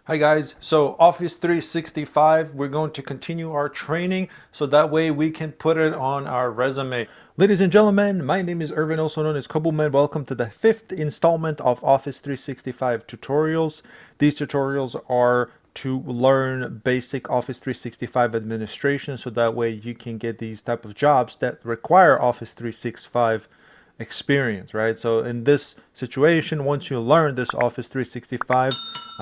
Hi guys, so Office 365, we're going to continue our training so that way we can put it on our resume. Ladies and gentlemen, my name is Irvin, also known as Koboman. Welcome to the fifth installment of Office 365 tutorials. These tutorials are to learn basic Office 365 administration so that way you can get these type of jobs that require Office 365 experience, right? So in this situation, once you learn this Office 365,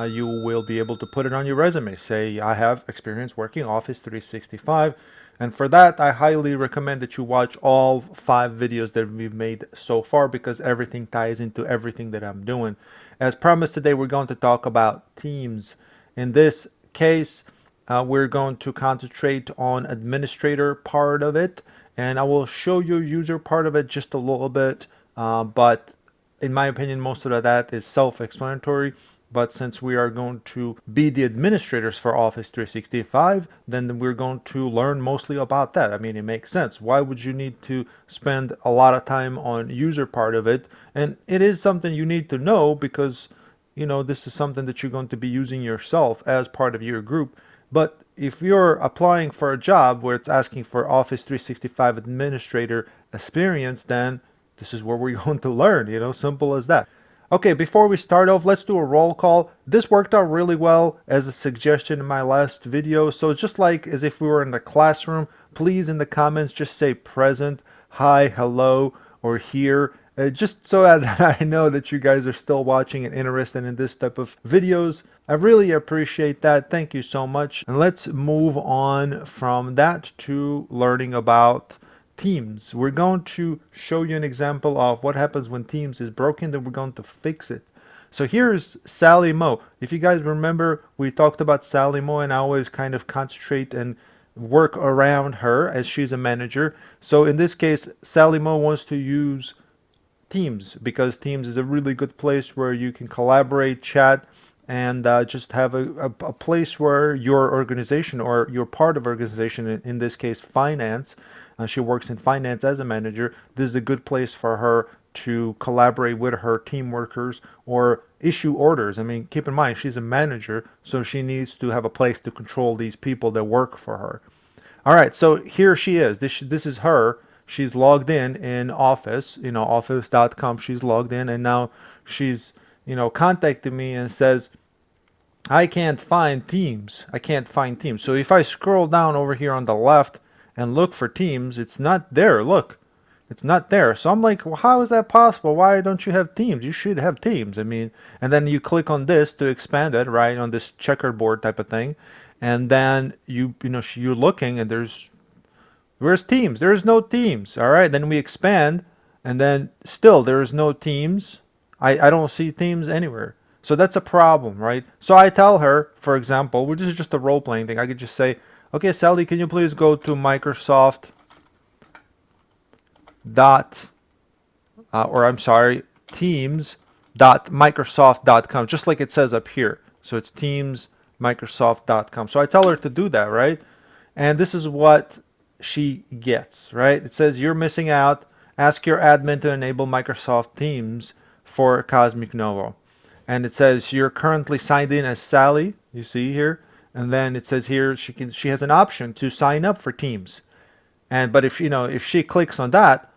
you will be able to put it on your resume. Say, I have experience working Office 365. And for that, I highly recommend that you watch all 5 videos that we've made so far because everything ties into everything that I'm doing. As promised, today we're going to talk about Teams. In this case, we're going to concentrate on administrator part of it, and I will show you user part of it just a little bit, but in my opinion, most of that is self-explanatory. But since we are going to be the administrators for Office 365, then we're going to learn mostly about that. I mean, it makes sense. Why would you need to spend a lot of time on user part of it? And it is something you need to know because, you know, this is something that you're going to be using yourself as part of your group. But if you're applying for a job where it's asking for Office 365 administrator experience, then this is where we're going to learn, you know, simple as that. Okay, before we start off, let's do a roll call. This worked out really well as a suggestion in my last video. So just like as if we were in the classroom, please in the comments just say present, hi, hello, or here. Just so that I know that you guys are still watching and interested in this type of videos. I really appreciate that. Thank you so much. And let's move on from that to learning about Teams. We're going to show you an example of what happens when Teams is broken, then we're going to fix it. So here's Sally Moe. If you guys remember, we talked about Sally Moe and I always kind of concentrate and work around her as she's a manager. So in this case, Sally Moe wants to use Teams because Teams is a really good place where you can collaborate, chat, and just have a place where your organization or your part of organization, in this case finance, she works in finance as a manager. This is a good place for her to collaborate with her team workers or issue orders. I mean, keep in mind, she's a manager, so she needs to have a place to control these people that work for her. All right, so here she is. This is her. She's logged in Office, you know, office.com. She's logged in, and now she's, you know, contacted me and says, I can't find Teams. I can't find Teams. So if I scroll down over here on the left and look for Teams, it's not there. Look, it's not there. So I'm like, well, how is that possible? Why don't you have Teams? You should have Teams. I mean, and then you click on this to expand it, right, on this checkerboard type of thing. And then you're looking and where's Teams? There is no Teams. All right, then we expand and then still there is no Teams. I don't see Teams anywhere. So that's a problem, right? So I tell her, for example, which is just a role-playing thing, I could just say, okay, Sally, can you please go to Microsoft dot, or I'm sorry, teams.microsoft.com, just like it says up here. So it's teams.microsoft.com. So I tell her to do that, right? And this is what she gets, right? It says you're missing out. Ask your admin to enable Microsoft Teams for Cosmic Novo. And it says you're currently signed in as Sally, you see here, and then it says here she has an option to sign up for Teams. And but if she clicks on that,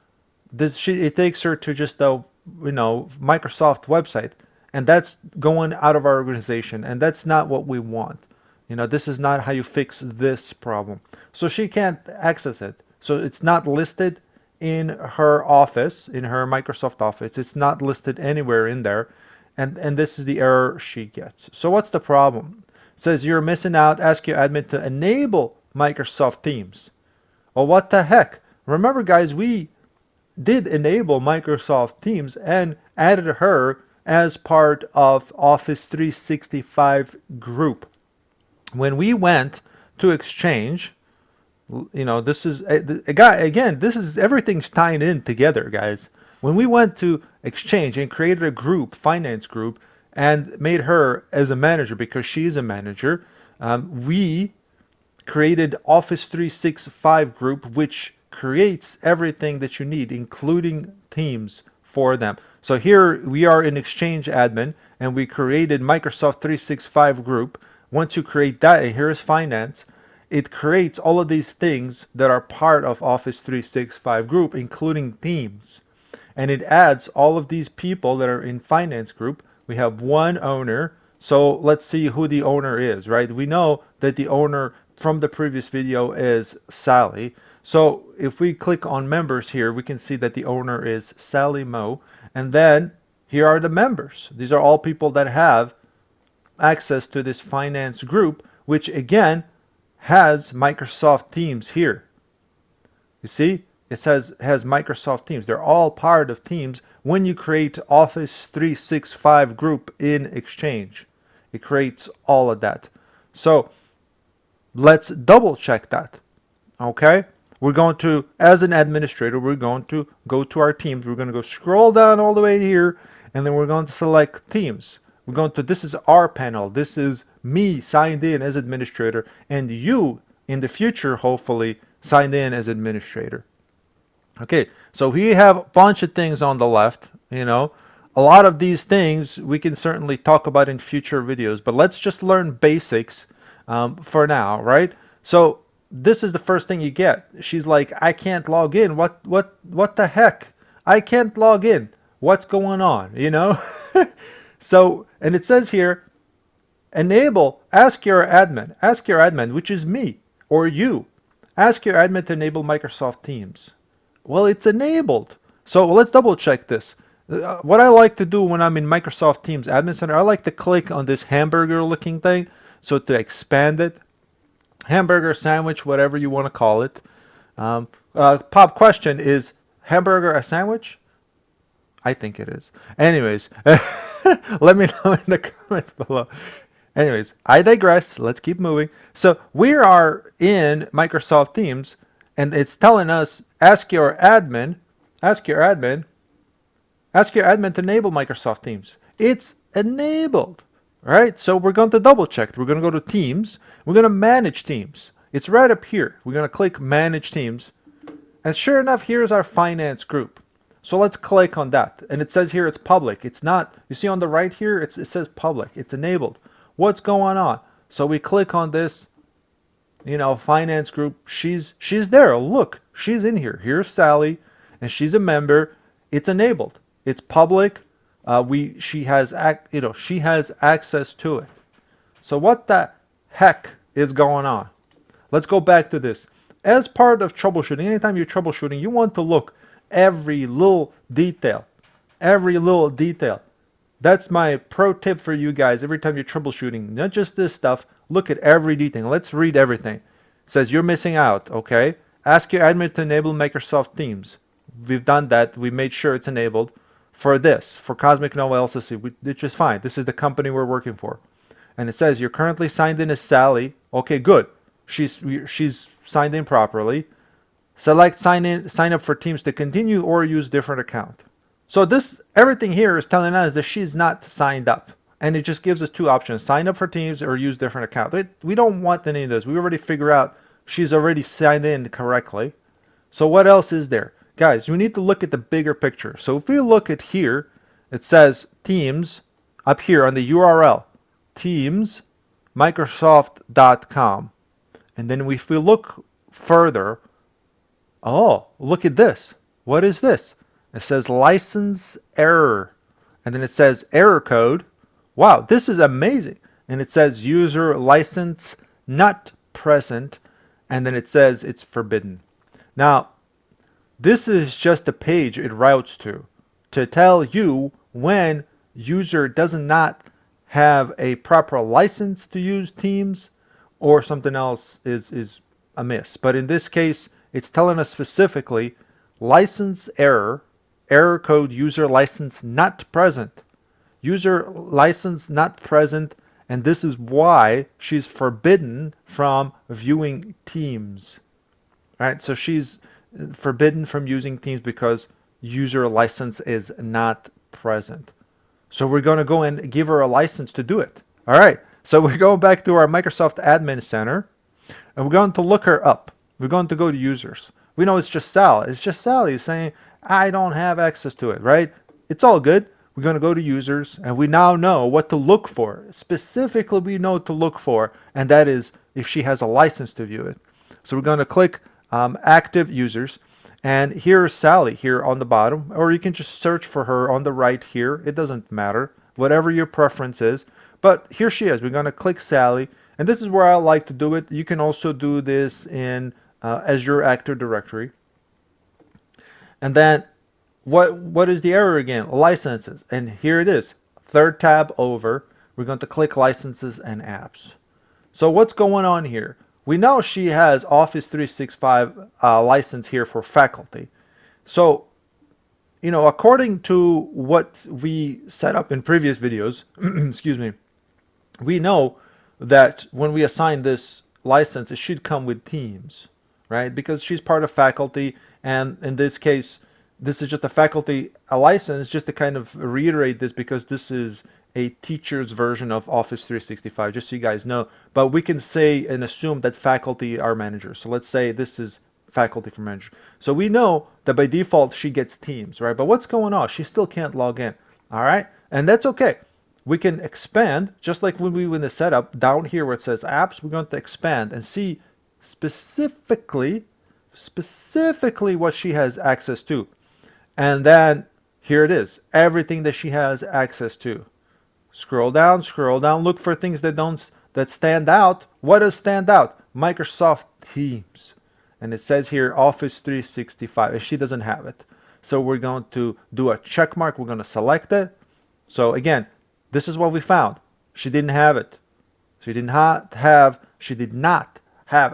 it takes her to just the Microsoft website, and that's going out of our organization, and that's not what we want. This is not how you fix this problem. So she can't access it. So it's not listed in her office, in her Microsoft Office. It's not listed anywhere in there. And this is the error she gets. So what's the problem? It says you're missing out. Ask your admin to enable Microsoft Teams. Well, what the heck? Remember, guys, we did enable Microsoft Teams and added her as part of Office 365 group. When we went to Exchange, this is again, this is everything's tying in together, guys. When we went to Exchange and created a group, finance group, and made her as a manager because she's a manager, we created Office 365 group, which creates everything that you need, including Teams for them. So here we are in Exchange admin, and we created Microsoft 365 group. Once you create that, and here's finance, it creates all of these things that are part of Office 365 group, including themes. And it adds all of these people that are in finance group. We have one owner. So let's see who the owner is, right? We know that the owner from the previous video is Sally. So if we click on members here, we can see that the owner is Sally Moe. And then here are the members. These are all people that have access to this finance group, which again has Microsoft Teams here. You see, it says has Microsoft Teams. They're all part of Teams. When you create Office 365 group in Exchange, it creates all of that. So let's double check that. Okay, we're going to, as an administrator, we're going to go to our Teams. We're going to go scroll down all the way here, and then we're going to select Teams. We're going to, this is our panel. This is me signed in as administrator, and you in the future, hopefully, signed in as administrator. Okay, so we have a bunch of things on the left. You know, a lot of these things we can certainly talk about in future videos, but let's just learn basics for now, right? So this is the first thing you get. She's like, I can't log in. What the heck? I can't log in. What's going on? You know? So, and it says here, enable, ask your admin, which is me or you. Ask your admin to enable Microsoft Teams. Well, it's enabled. So let's double check this. What I like to do when I'm in Microsoft Teams Admin Center, I like to click on this hamburger looking thing. So to expand it, hamburger, sandwich, whatever you want to call it. Pop question, is hamburger a sandwich? I think it is. Anyways, let me know in the comments below. Anyways, I digress. Let's keep moving. So we are in Microsoft Teams, and it's telling us, ask your admin to enable Microsoft Teams. It's enabled, right? So we're going to double check. We're going to go to Teams. We're going to manage Teams. It's right up here. We're going to click Manage Teams. And sure enough, here's our finance group. So let's click on that. And it says here it's public. It's not, you see on the right here, it says public. It's enabled. What's going on? So we click on this, you know, finance group. She's there. Look, she's in here. Here's Sally, and she's a member. It's enabled. It's public. She has access to it. So what the heck is going on? Let's go back to this. As part of troubleshooting, anytime you're troubleshooting, you want to look every little detail. Every little detail. That's my pro tip for you guys. Every time you're troubleshooting, not just this stuff, look at every detail. Let's read everything. It says you're missing out, okay? Ask your admin to enable Microsoft Teams. We've done that. We made sure it's enabled. For this, for Cosmic Nova LLC, which is fine. This is the company we're working for. And it says you're currently signed in as Sally. Okay, good. She's signed in properly. Select sign up for Teams to continue or use different account. So this, everything here is telling us that she's not signed up. And it just gives us two options, sign up for Teams or use different account. We don't want any of this. We already figured out she's already signed in correctly. So what else is there? Guys, you need to look at the bigger picture. So if we look at here, it says Teams up here on the URL, Teams, Microsoft.com. And then if we look further, oh, look at this. What is this? It says license error. And then it says error code. Wow, this is amazing. And it says user license not present. And then it says it's forbidden. Now, this is just a page it routes to tell you when user does not have a proper license to use Teams or something else is amiss. But in this case, it's telling us specifically license error, error code user license not present. User license not present, and this is why she's forbidden from viewing Teams. All right, so she's forbidden from using Teams because user license is not present. So we're going to go and give her a license to do it. All right, so we're going back to our Microsoft Admin Center, and we're going to look her up. We're going to go to users. We know it's just Sally. It's just Sally saying, I don't have access to it, right? it's all good. We're going to go to users, and we now know what to look for. Specifically, we know what to look for, and that is if she has a license to view it. So we're going to click active users, and here's Sally here on the bottom, or you can just search for her on the right here. It doesn't matter, whatever your preference is. But here she is. We're going to click Sally, and this is where I like to do it. You can also do this in Azure Active Directory. And then what is the error again? Licenses. And here it is. Third tab over. We're going to click licenses and apps. So what's going on here? We know she has Office 365 license here for faculty. So, according to what we set up in previous videos, excuse me, we know that when we assign this license, it should come with Teams, right? Because she's part of faculty, and in this case, this is just a license, just to kind of reiterate this, because this is a teacher's version of Office 365, just so you guys know. But we can say and assume that faculty are managers. So let's say this is faculty for manager. So we know that by default she gets Teams, right? But what's going on? She still can't log in, all right? And that's okay. We can expand, just like when we were in the setup, down here where it says apps, we're going to expand and see specifically what she has access to. And then here it is, everything that she has access to. Scroll down, look for things that stand out. What does stand out? Microsoft Teams. And it says here Office 365, and she doesn't have it. So we're going to do a check mark. We're going to select it. So again, this is what we found. She didn't have it. She did not have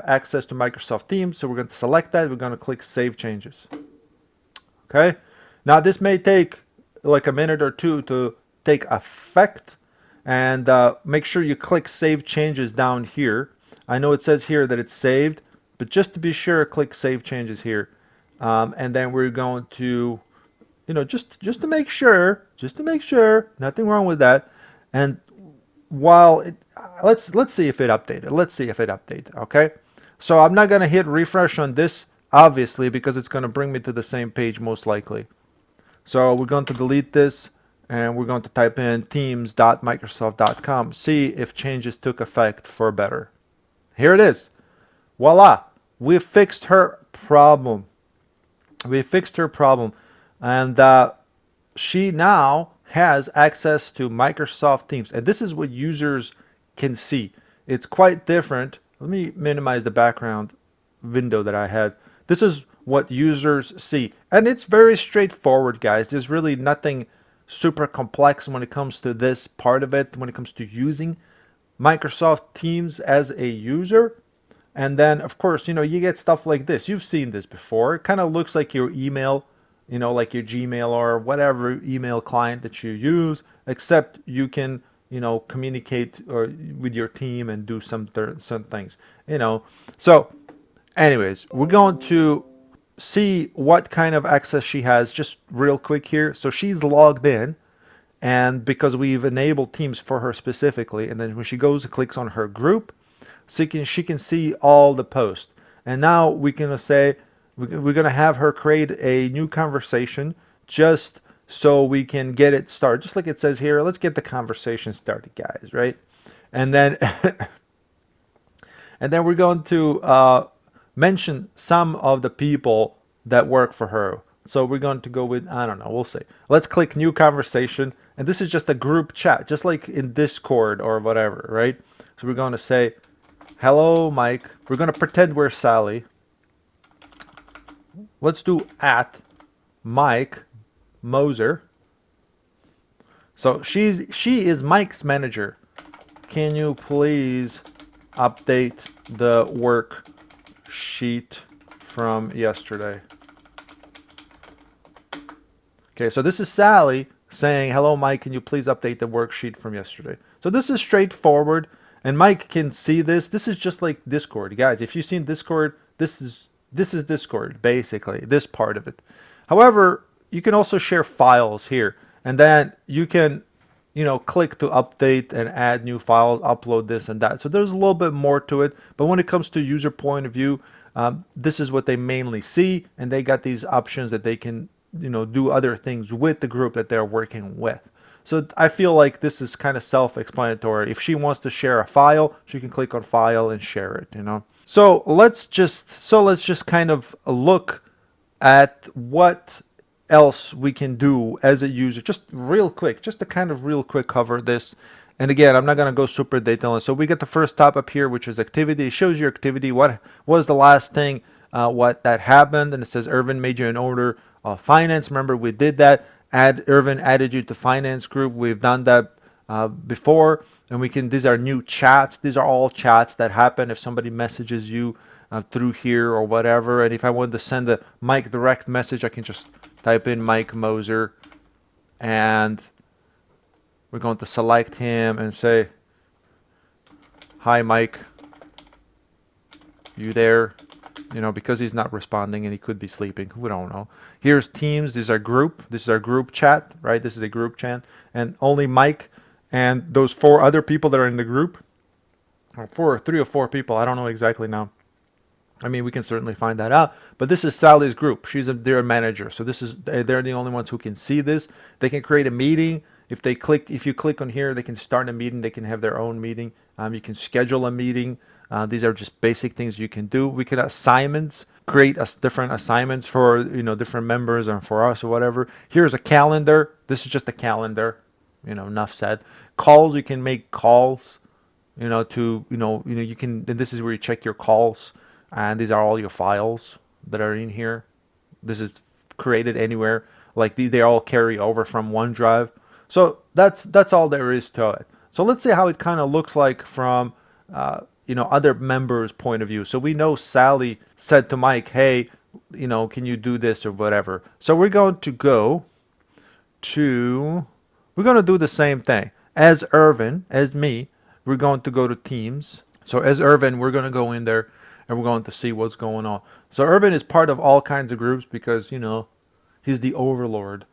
access to Microsoft Teams. So we're going to select that. We're going to click Save Changes. Okay. Now this may take like a minute or two to take effect, and make sure you click Save Changes down here. I know it says here that it's saved, but just to be sure, click Save Changes here, and then we're going to, just to make sure, nothing wrong with that. And while let's see if it updated. Okay, so I'm not going to hit refresh on this, obviously, because it's going to bring me to the same page most likely. So we're going to delete this, and we're going to type in teams.microsoft.com, see if changes took effect for better. Here it is. Voila, we fixed her problem. And she now has access to Microsoft Teams, and this is what users can see. It's quite different. Let me minimize the background window that I had. This is what users see, and it's very straightforward, guys. There's really nothing super complex when it comes to this part of it, when it comes to using Microsoft Teams as a user. And then of course, you get stuff like this. You've seen this before. It kind of looks like your email, like your Gmail or whatever email client that you use, except you can communicate with your team and do some things. So anyways, we're going to see what kind of access she has just real quick here. So she's logged in, and because we've enabled Teams for her specifically, and then when she goes and clicks on her group, she can see all the posts. And now we're going to have her create a new conversation just so we can get it started. Just like it says here, let's get the conversation started, guys, right? And then and then we're going to mention some of the people that work for her. So we're going to go with, I don't know, we'll see. Let's click new conversation, and this is just a group chat, just like in Discord or whatever, right? So we're going to say, hello, Mike. We're going to pretend we're Sally. Let's do @Mike Moser. So she is Mike's manager. Can you please update the work sheet from yesterday? Okay, so this is Sally saying, hello, Mike, can you please update the worksheet from yesterday? So this is straightforward, and Mike can see this. This is just like Discord. Guys, if you've seen Discord, this is Discord, basically, this part of it. However, you can also share files here, and then you can, click to update and add new files, upload this and that. So there's a little bit more to it, but when it comes to user point of view, this is what they mainly see, and they got these options that they can do other things with the group that they're working with. So I feel like this is kind of self-explanatory. If she wants to share a file, she can click on file and share it. So let's just kind of look at what else we can do as a user, just real quick, just to kind of real quick cover this. And again, I'm not going to go super detailed. So we get the first tab up here, which is activity. It shows your activity. What was the last thing what that happened? And it says Irvin made you an order of finance. Remember, we did that. Irvin added you to finance group. We've done that before. And these are new chats. These are all chats that happen if somebody messages you through here or whatever. And if I wanted to send a Mike direct message, I can just type in Mike Moser, and we're going to select him and say, hi Mike, you there? Because he's not responding and he could be sleeping. We don't know. Here's Teams. This is our group. This is our group chat, right? This is a group chat. And only Mike and those 4 other people that are in the group, or 3 or 4 people, I don't know exactly now. I mean, we can certainly find that out. But this is Sally's group. They're a manager. So they're the only ones who can see this. They can create a meeting. If you click on here, they can start a meeting. They can have their own meeting. You can schedule a meeting. These are just basic things you can do. We can assignments, create different assignments for different members and for us or whatever. Here's a calendar. This is just a calendar. Enough said. Calls. You can make calls. You can. And this is where you check your calls. And these are all your files that are in here. This is created anywhere. Like they all carry over from OneDrive. So that's all there is to it. So let's see how it kind of looks like from other members' point of view. So we know Sally said to Mike, hey, can you do this or whatever. So we're going to do the same thing. As Irvin, as me, we're going to go to Teams. So as Irvin, we're going to go in there and we're going to see what's going on. So Irvin is part of all kinds of groups because, he's the overlord.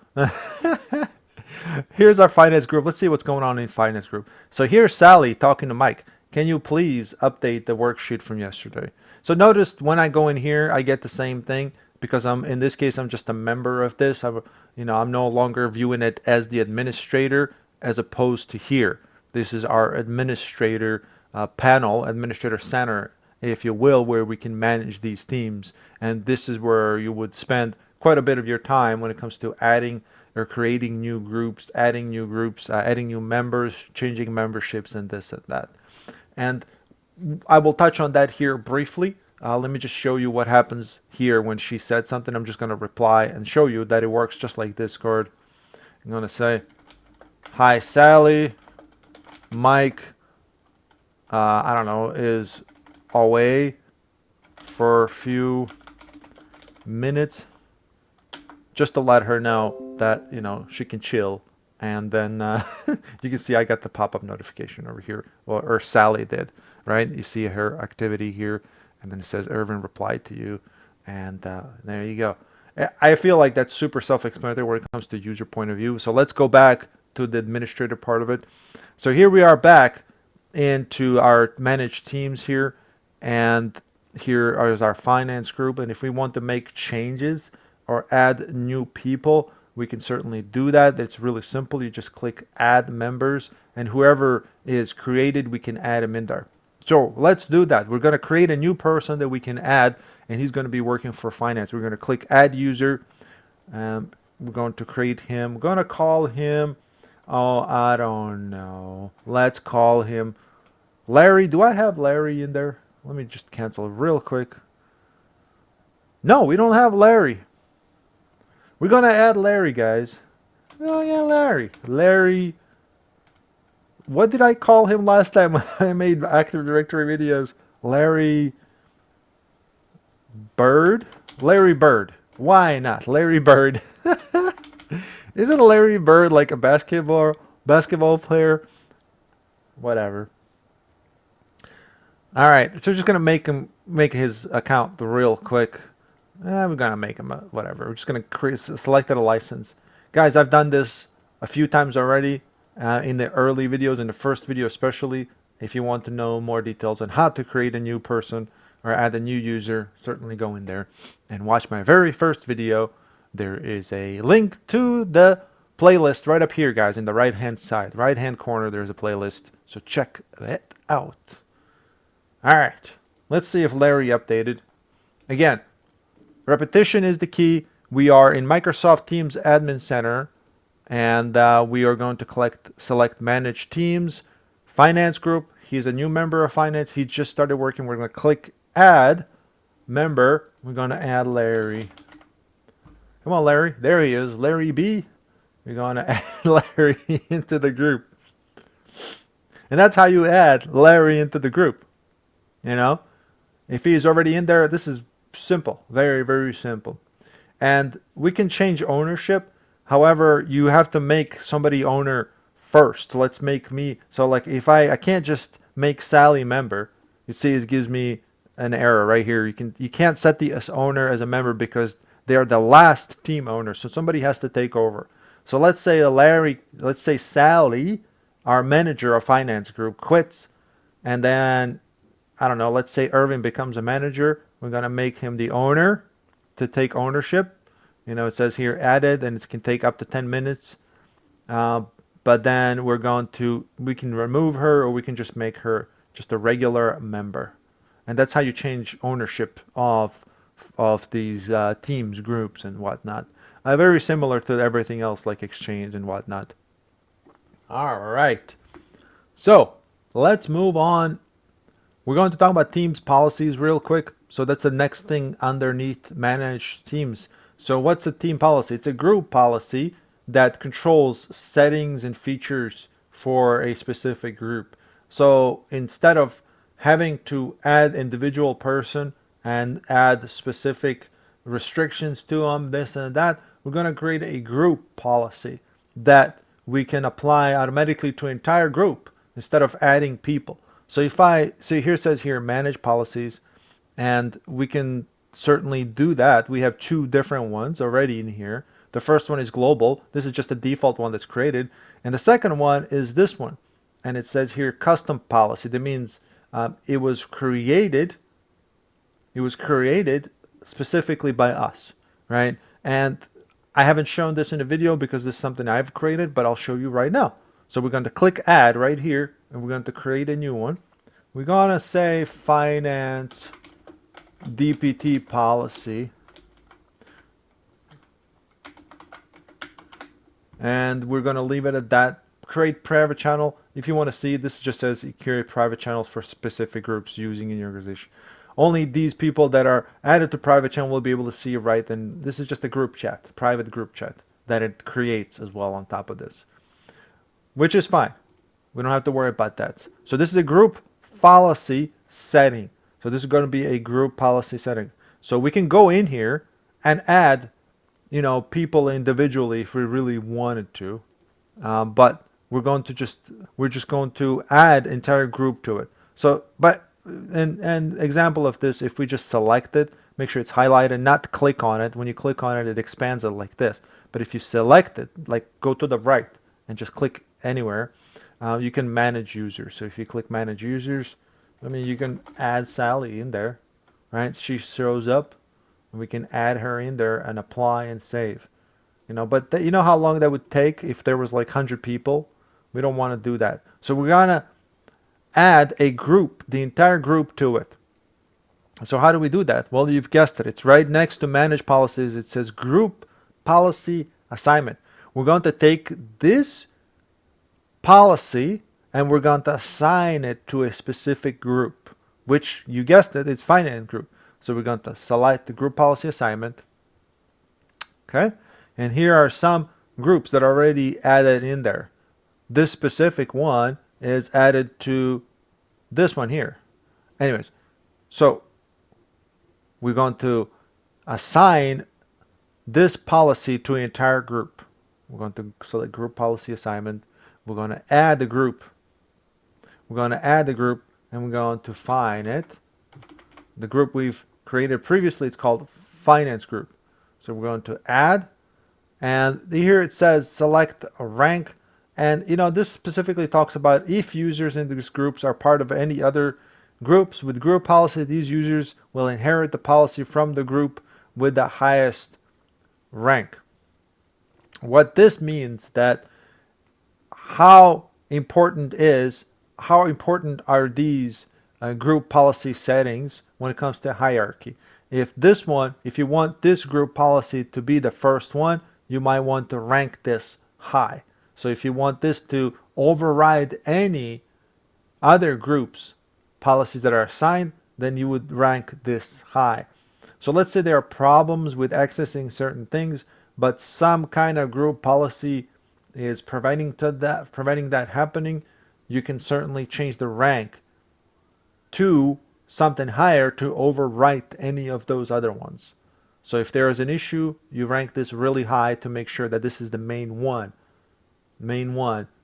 Here's our finance group. Let's see what's going on in finance group. So here's Sally talking to Mike. Can you please update the worksheet from yesterday? So notice when I go in here, I get the same thing because in this case, I'm just a member of this. I'm no longer viewing it as the administrator as opposed to here. This is our administrator panel, administrator center, if you will, where we can manage these teams. And this is where you would spend quite a bit of your time when it comes to adding or creating new groups, adding new members, changing memberships, and this and that. And I will touch on that here briefly. Let me just show you what happens here when she said something. I'm just going to reply and show you that it works just like Discord. I'm going to say, hi Sally, Mike, I don't know, is away for a few minutes, just to let her know that she can chill. And then you can see I got the pop-up notification over here, or Sally did, right? You see her activity here, and then it says Irvin replied to you, and there you go. I feel like that's super self-explanatory when it comes to user point of view. So let's go back to the administrator part of it. So here we are back into our managed teams here, and here is our finance group. And if we want to make changes or add new people, we can certainly do that. It's really simple. You just click add members, and whoever is created, we can add him in there. So let's do that. We're going to create a new person that we can add, and he's going to be working for finance. We're going to click add user. We're going to create him. We're going to call him, oh, I don't know. Let's call him Larry. Do I have Larry in there? Let me just cancel real quick. No, we don't have Larry. We're going to add Larry, guys. Oh, yeah, Larry. Larry. What did I call him last time when I made Active Directory videos? Larry Bird? Larry Bird. Why not? Larry Bird. Isn't Larry Bird like a basketball player? Whatever. All right, so we're just going to make his account real quick. We're going to make him whatever. We're just going to select a license. Guys, I've done this a few times already in the early videos, in the first video especially. If you want to know more details on how to create a new person or add a new user, certainly go in there and watch my very first video there is a link to the playlist right up here, guys, in the right hand side, right hand corner. There's a playlist, so check it out. All right, let's see if Larry updated. Again, repetition is the key. We are in Microsoft Teams Admin Center, and we are going to select Manage Teams, Finance Group. He's a new member of Finance. He just started working. We're going to click Add Member. We're going to add Larry. Come on, Larry. There he is, Larry B. We're going to add Larry into the group. And that's how you add Larry into the group. You know, if he's already in there, this is simple, very, very simple. And we can change ownership. However, you have to make somebody owner first. Let's make me. So like if I can't just make Sally member. You see it gives me an error right here. You can't set the owner as a member because they are the last team owner. So somebody has to take over. So let's say let's say Sally, our manager of finance group, quits, and then I don't know, let's say Irvin becomes a manager. We're going to make him the owner to take ownership. You know, it says here added, and it can take up to 10 minutes. But then we can remove her, or we can just make her just a regular member. And that's how you change ownership of these teams, groups, and whatnot. Very similar to everything else like Exchange and whatnot. All right. So let's move on. We're going to talk about Teams policies real quick. So that's the next thing underneath Manage Teams. So what's a team policy? It's a group policy that controls settings and features for a specific group. So instead of having to add individual person and add specific restrictions to them, this and that, we're going to create a group policy that we can apply automatically to an entire group instead of adding people. So if I see here, it says here manage policies, and we can certainly do that. We have two different ones already in here. The first one is global. This is just a default one that's created. And the second one is this one. And it says here custom policy. That means it was created specifically by us, right? And I haven't shown this in a video because this is something I've created, but I'll show you right now. So we're going to click add right here, and we're going to create a new one. We're going to say finance DPT policy. And we're going to leave it at that. Create private channel. If you want to see, this just says create private channels for specific groups using in your organization. Only these people that are added to private channel will be able to see it, right? And this is just a group chat, private group chat that it creates as well on top of this, which is fine. We don't have to worry about that. So this is a group policy setting. So this is going to be a group policy setting. So we can go in here and add, you know, people individually if we really wanted to, but we're just going to add entire group to it. So, but an example of this, if we just select it, make sure it's highlighted, not click on it. When you click on it, it expands it like this. But if you select it, like go to the right and just click anywhere, you can manage users. So if you click manage users, I mean, you can add Sally in there, right? She shows up, and we can add her in there and apply and save. You know, but you know how long that would take if there was like 100 people? We don't want to do that. So we're gonna add a group, the entire group to it. So how do we do that? Well, you've guessed it. It's right next to manage policies. It says group policy assignment. We're going to take this policy and we're going to assign it to a specific group, which you guessed it, it's finance group. So we're going to select the group policy assignment. Okay. And here are some groups that are already added in there. This specific one is added to this one here. Anyways, so we're going to assign this policy to an entire group. We're going to select group policy assignment. We're going to add the group. We're going to add the group, and we're going to find it. The group we've created previously, it's called finance group. So we're going to add, and here it says select a rank. And you know, this specifically talks about if users in these groups are part of any other groups with group policy, these users will inherit the policy from the group with the highest rank. What this means that how important are these group policy settings when it comes to hierarchy. If you want this group policy to be the first one, you might want to rank this high. So if you want this to override any other groups policies that are assigned, then you would rank this high. So let's say there are problems with accessing certain things, but some kind of group policy is preventing that happening. You can certainly change the rank to something higher to overwrite any of those other ones. So if there is an issue, you rank this really high to make sure that this is the main one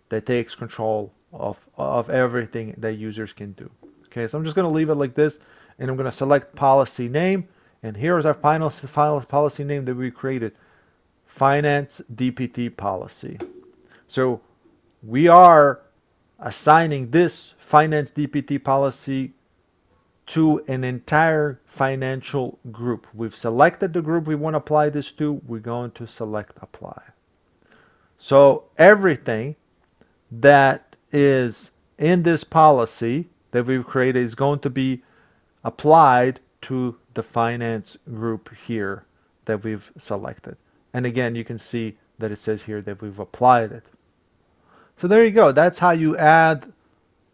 that takes control of everything that users can do. Okay, so I'm just going to leave it like this, and I'm going to select policy name, and here's our final policy name that we created, Finance DPT policy. So we are assigning this Finance DPT policy to an entire financial group. We've selected the group we want to apply this to. We're going to select apply. So everything that is in this policy that we've created is going to be applied to the finance group here that we've selected. And again, you can see that it says here that we've applied it. So there you go. That's how you add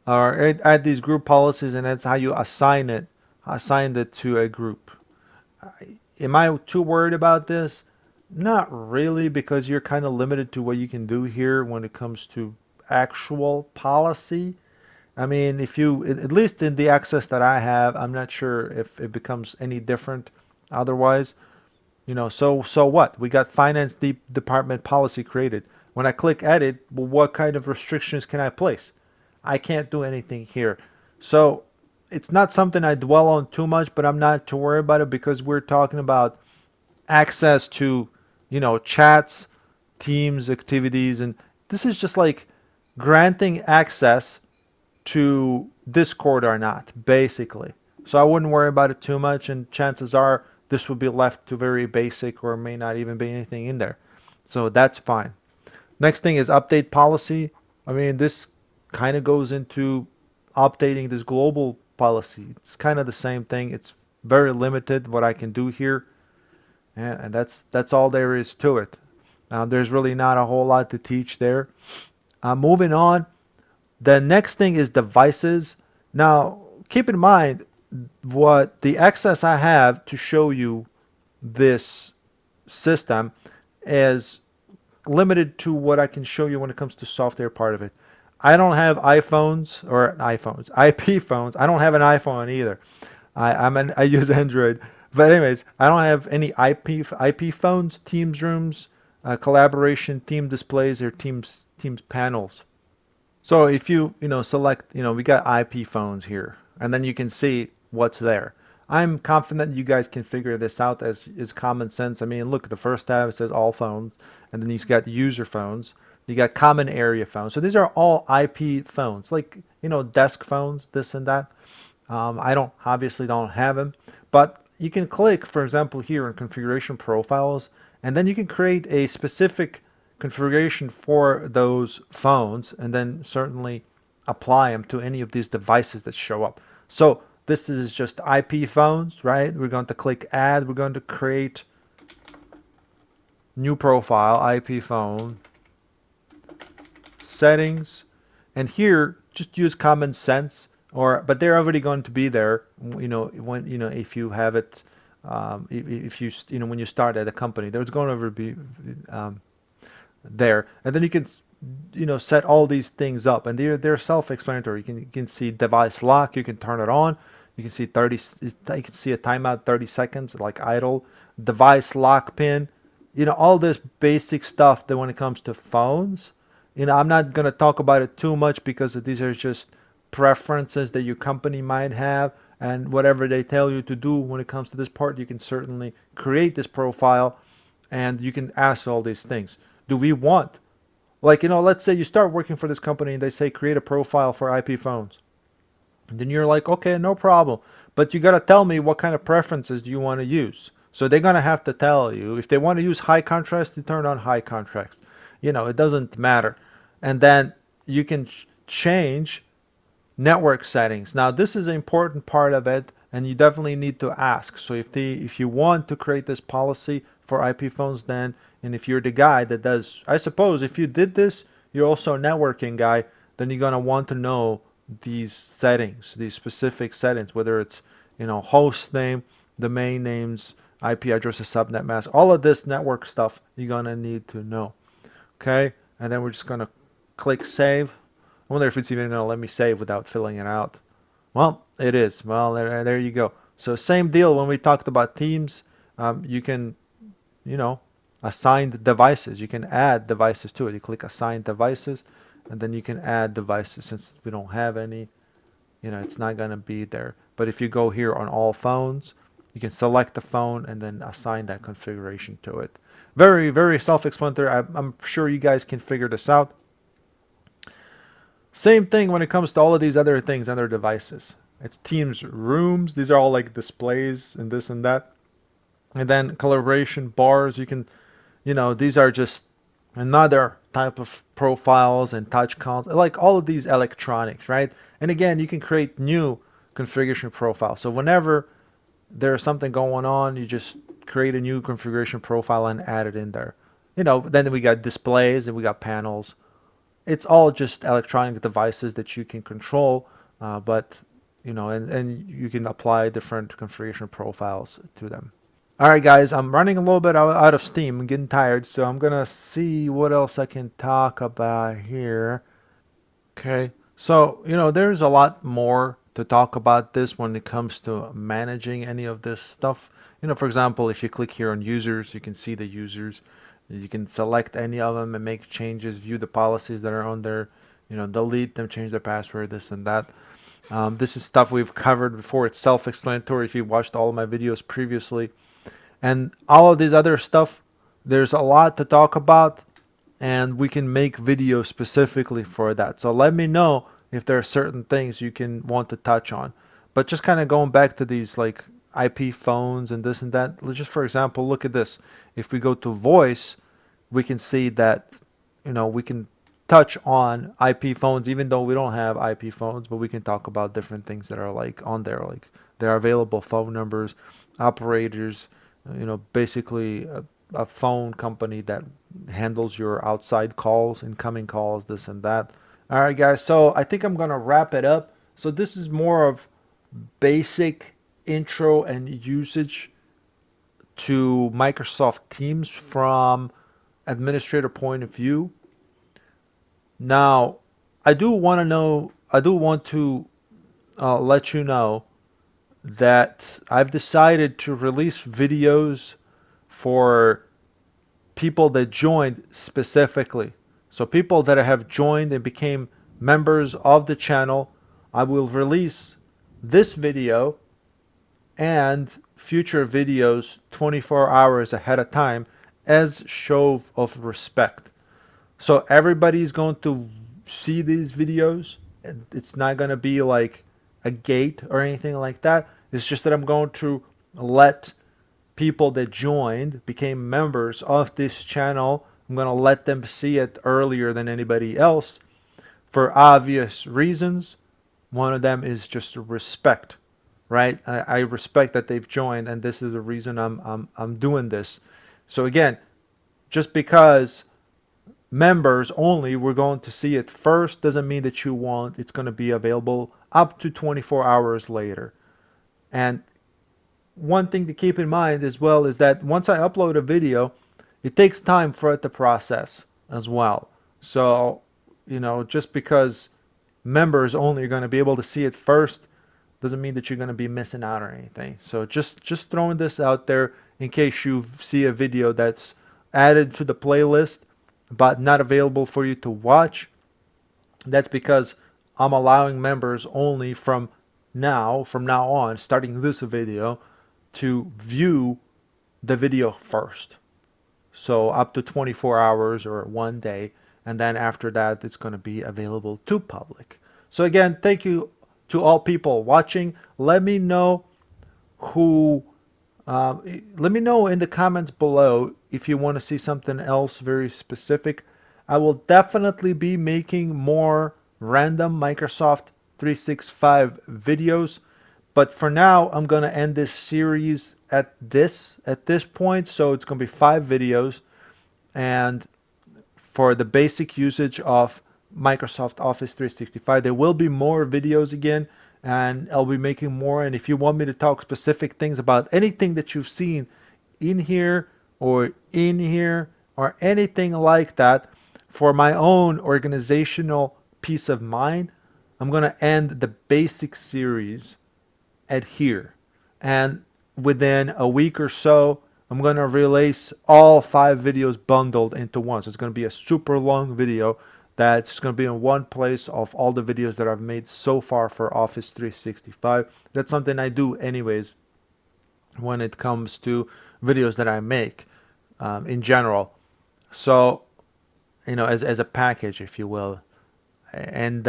these group policies, and that's how you assign it to a group. Am I too worried about this? Not really, because you're kind of limited to what you can do here when it comes to actual policy. I mean, if you, at least in the access that I have, I'm not sure if it becomes any different otherwise. So what? We got finance department policy created. When I click edit, well, what kind of restrictions can I place? I can't do anything here. So it's not something I dwell on too much, but I'm not too worried about it because we're talking about access to, chats, teams, activities, and this is just like granting access to Discord or not, basically. So I wouldn't worry about it too much, and chances are this would be left to very basic or may not even be anything in there. So that's fine. Next thing is update policy. I mean, this kind of goes into updating this global policy. It's kind of the same thing. It's very limited what I can do here, and that's all there is to it. There's really not a whole lot to teach there. Moving on, the next thing is devices. Now, keep in mind what the access I have to show you this system is limited to what I can show you when it comes to software part of it. I don't have IP phones. I don't have an iPhone either. I use Android. But anyways, I don't have any IP phones, Teams rooms, collaboration, team displays, or Teams panels. So if you select, we got IP phones here, and then you can see what's there. I'm confident you guys can figure this out as is common sense. I mean, look at the first tab, it says all phones, and then you've got user phones. You got common area phones. So these are all IP phones, like, desk phones, this and that. I obviously don't have them, but you can click, for example, here in configuration profiles, and then you can create a specific configuration for those phones, and then certainly apply them to any of these devices that show up. So this is just IP phones, right? We're going to click add. We're going to create new profile, IP phone, settings, and here just use common sense, but they're already going to be there, if you have it, if you when you start at a company, there's going to be there, and then you can set all these things up, and they're self-explanatory. You can see device lock, you can turn it on. You can see you can see a timeout 30 seconds, like idle, device lock pin, all this basic stuff that when it comes to phones, I'm not going to talk about it too much because these are just preferences that your company might have, and whatever they tell you to do when it comes to this part, you can certainly create this profile and you can ask all these things. Do we want, let's say you start working for this company and they say create a profile for IP phones. And then you're like, okay, no problem. But you got to tell me what kind of preferences do you want to use. So they're gonna have to tell you if they want to use high contrast, to turn on high contrast. It doesn't matter. And then you can change network settings. Now this is an important part of it, and you definitely need to ask. So if you want to create this policy for IP phones, then, and if you're the guy that does, I suppose if you did this, you're also a networking guy, then you're gonna want to know these settings, these specific settings, whether it's host name, domain names, IP addresses, subnet mask, all of this network stuff you're gonna need to know. Okay, and then we're just gonna click save. I wonder if it's even gonna let me save without filling it out. Well, it is. Well, there you go. So same deal when we talked about Teams. You can, you know, assign devices. You can add devices to it. You click assign devices, and then you can add devices. Since we don't have any, it's not gonna be there. But if you go here on all phones, you can select the phone and then assign that configuration to it. Very, very self-explanatory. I'm sure you guys can figure this out. Same thing when it comes to all of these other things, other devices. It's Teams rooms. These are all like displays and this and that. And then collaboration bars. You can, these are just another type of profiles and touch counts, like all of these electronics, right? And again, you can create new configuration profiles. So whenever there's something going on, you just create a new configuration profile and add it in there. Then we got displays and we got panels. It's all just electronic devices that you can control, but and you can apply different configuration profiles to them. All right, guys, I'm running a little bit out of steam. I'm getting tired, so I'm gonna see what else I can talk about here. Okay, so there's a lot more to talk about this when it comes to managing any of this stuff. For example, if you click here on users, you can see the users. You can select any of them and make changes, view the policies that are on there, delete them, change their password, this and that. This is stuff we've covered before. It's self-explanatory if you watched all of my videos previously. And all of this other stuff, there's a lot to talk about, and we can make videos specifically for that. So let me know if there are certain things you can want to touch on. But just kind of going back to these like IP phones and this and that. Just for example, look at this. If we go to voice, we can see that we can touch on IP phones, even though we don't have IP phones, but we can talk about different things that are like on there, like there are available phone numbers, operators, basically a phone company that handles your outside calls, incoming calls, this and that. All right, guys, so I think I'm gonna wrap it up. So this is more of basic intro and usage to Microsoft Teams from administrator point of view. Now, I do want to let you know that I've decided to release videos for people that joined specifically. So people that have joined and became members of the channel, I will release this video and future videos 24 hours ahead of time as show of respect. So everybody's going to see these videos. It's not going to be like a gate or anything like that. It's just that I'm going to let people that joined, became members of this channel, I'm going to let them see it earlier than anybody else for obvious reasons. One of them is just respect, right? I respect that they've joined, and this is the reason I'm doing this. So again, just because members only we're going to see it first doesn't mean that you want it's going to be available up to 24 hours later. And one thing to keep in mind as well is that once I upload a video, it takes time for it to process as well. So just because members only are going to be able to see it first doesn't mean that you're going to be missing out or anything. So just throwing this out there in case you see a video that's added to the playlist but not available for you to watch. That's because I'm allowing members only from now on, starting this video, to view the video first. So up to 24 hours or one day, and then after that it's going to be available to public. So again, thank you to all people watching. Let me know who Let me know in the comments below if you want to see something else very specific. I will definitely be making more random Microsoft 365 videos, but for now I'm going to end this series at this point. So it's going to be 5 videos, and for the basic usage of Microsoft Office 365. There will be more videos again, and I'll be making more. And if you want me to talk specific things about anything that you've seen in here or in here or anything like that, for my own organizational peace of mind, I'm going to end the basic series at here. And within a week or so, I'm going to release all 5 videos bundled into one. So it's going to be a super long video that's going to be in one place of all the videos that I've made so far for Office 365. That's something I do anyways when it comes to videos that I make in general. So, as a package, if you will. And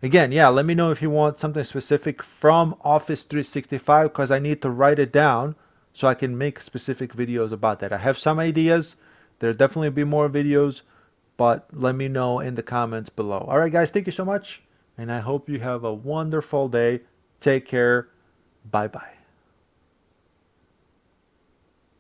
again, yeah, let me know if you want something specific from Office 365, because I need to write it down so I can make specific videos about that. I have some ideas. There'll definitely be more videos, but let me know in the comments below. All right, guys, thank you so much, and I hope you have a wonderful day. Take care. Bye-bye.